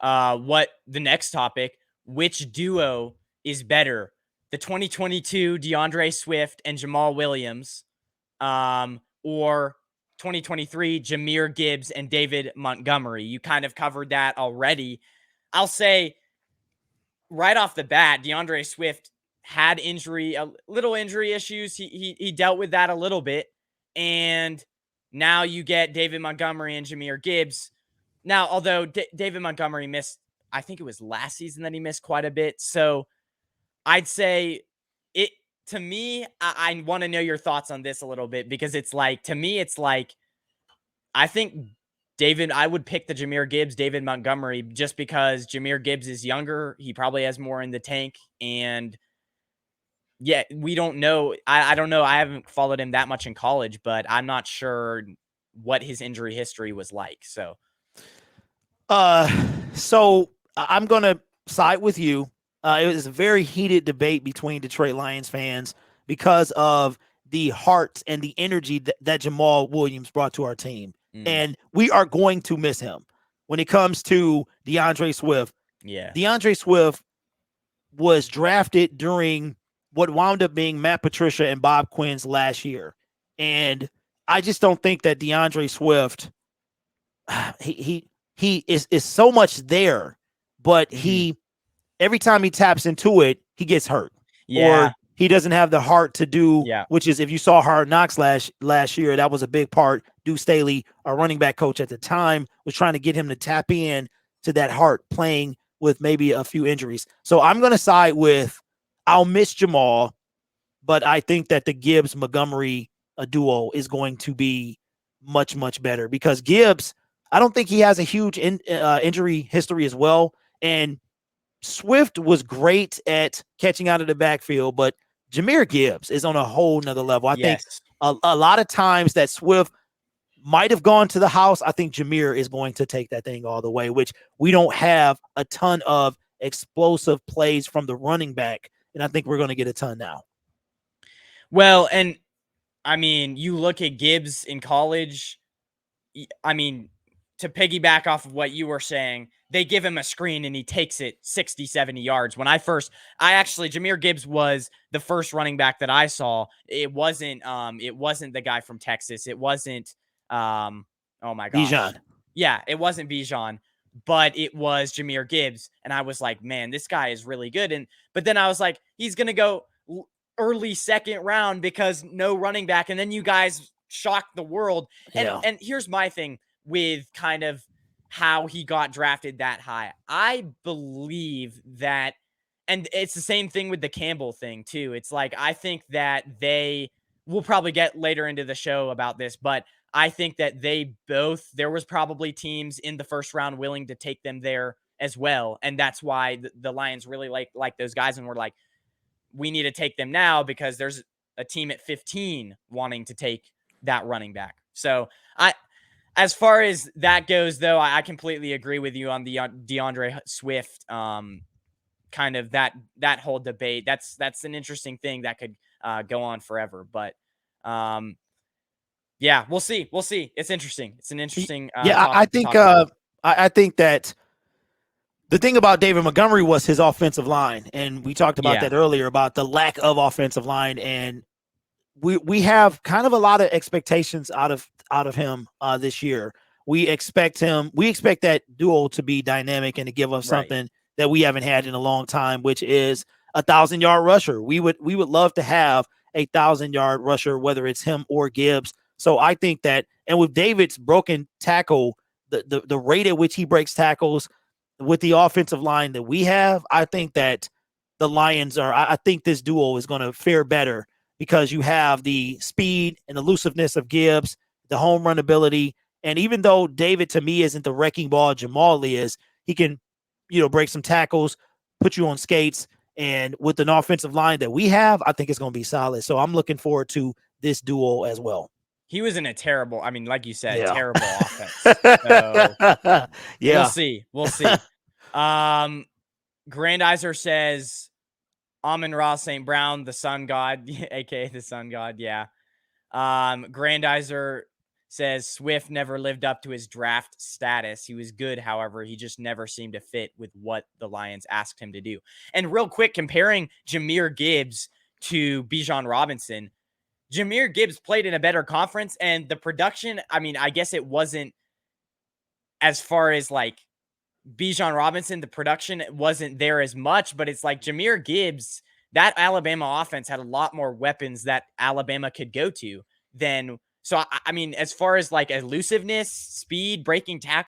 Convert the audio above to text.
what the next topic, which duo is better, the 2022 Deandre Swift and Jamaal Williams, or 2023 Jamir Gibbs and David Montgomery? You kind of covered that already. I'll say right off the bat, Deandre Swift had little injury issues. He dealt with that a little bit. And now you get David Montgomery and Jamir Gibbs. Now, although David Montgomery missed, I think it was last season that he missed quite a bit. So I'd say it, to me, I want to know your thoughts on this a little bit, because it's like, to me, it's like, I think I would pick the Jamir Gibbs, David Montgomery, just because Jamir Gibbs is younger. He probably has more in the tank. And yeah, we don't know. I don't know. I haven't followed him that much in college, but I'm not sure what his injury history was like. So I'm going to side with you. It was a very heated debate between Detroit Lions fans because of the heart and the energy that Jamaal Williams brought to our team. And we are going to miss him. When it comes to Deandre Swift, Deandre Swift was drafted during what wound up being Matt Patricia and Bob Quinn's last year. And I just don't think that Deandre Swift, he is so much there, but every time he taps into it, he gets hurt. Or he doesn't have the heart to do, which is, if you saw Hard Knocks last year, that was a big part. Deuce Staley, our running back coach at the time, was trying to get him to tap in to that heart, playing with maybe a few injuries. So I'm going to side with, I'll miss Jamaal, but I think that the Gibbs-Montgomery duo is going to be much, much better, because Gibbs, I don't think he has a huge injury history as well. And Swift was great at catching out of the backfield, but Jamir Gibbs is on a whole nother level. I think a lot of times that Swift might have gone to the house, I think Jamir is going to take that thing all the way, which we don't have a ton of explosive plays from the running back, and I think we're going to get a ton now. Well, and I mean, you look at Gibbs in college, I mean, to piggyback off of what you were saying, they give him a screen and he takes it 60, 70 yards. Jamir Gibbs was the first running back that I saw. It wasn't the guy from Texas. It wasn't, oh my gosh. Bijan. Yeah, it wasn't Bijan, but it was Jamir Gibbs. And I was like, man, this guy is really good. But then I was like, he's going to go early second round because no running back. And then you guys shocked the world. And here's my thing with kind of how he got drafted that high. I believe that, and it's the same thing with the Campbell thing too. It's like, I think that we'll probably get later into the show about this, but I think that there was probably teams in the first round willing to take them there as well. And that's why the Lions really like those guys. And we're like, we need to take them now because there's a team at 15 wanting to take that running back. So as far as that goes, though, I completely agree with you on the Deandre Swift, kind of that whole debate. That's an interesting thing that could go on forever. But yeah, we'll see. It's interesting. It's an interesting. I think that the thing about David Montgomery was his offensive line, and we talked about that earlier about the lack of offensive line, and we have kind of a lot of expectations out of him this year. We expect that duo to be dynamic and to give us something that we haven't had in a long time, which is a 1,000-yard rusher. We would love to have a 1,000-yard rusher, whether it's him or Gibbs. So I think that, and with David's broken tackle, the rate at which he breaks tackles with the offensive line that we have, I think that the Lions I think this duo is going to fare better, because you have the speed and elusiveness of Gibbs, the home run ability. And even though David, to me, isn't the wrecking ball Jamaal is, he can, break some tackles, put you on skates. And with an offensive line that we have, I think it's going to be solid. So I'm looking forward to this duo as well. He was in a terrible, I mean, like you said, terrible offense. So, We'll see. Grandizer says, Amon-Ra St. Brown, the sun god, aka the sun god. Yeah. Grandizer says Swift never lived up to his draft status. He was good, however, he just never seemed to fit with what the Lions asked him to do. And real quick, comparing Jamir Gibbs to Bijan Robinson, Jamir Gibbs played in a better conference, and the production, I mean, I guess it wasn't as far as like Bijan Robinson, the production wasn't there as much, but it's like Jamir Gibbs, that Alabama offense had a lot more weapons that Alabama could go to than. So, I mean, as far as like elusiveness, speed, breaking tackles,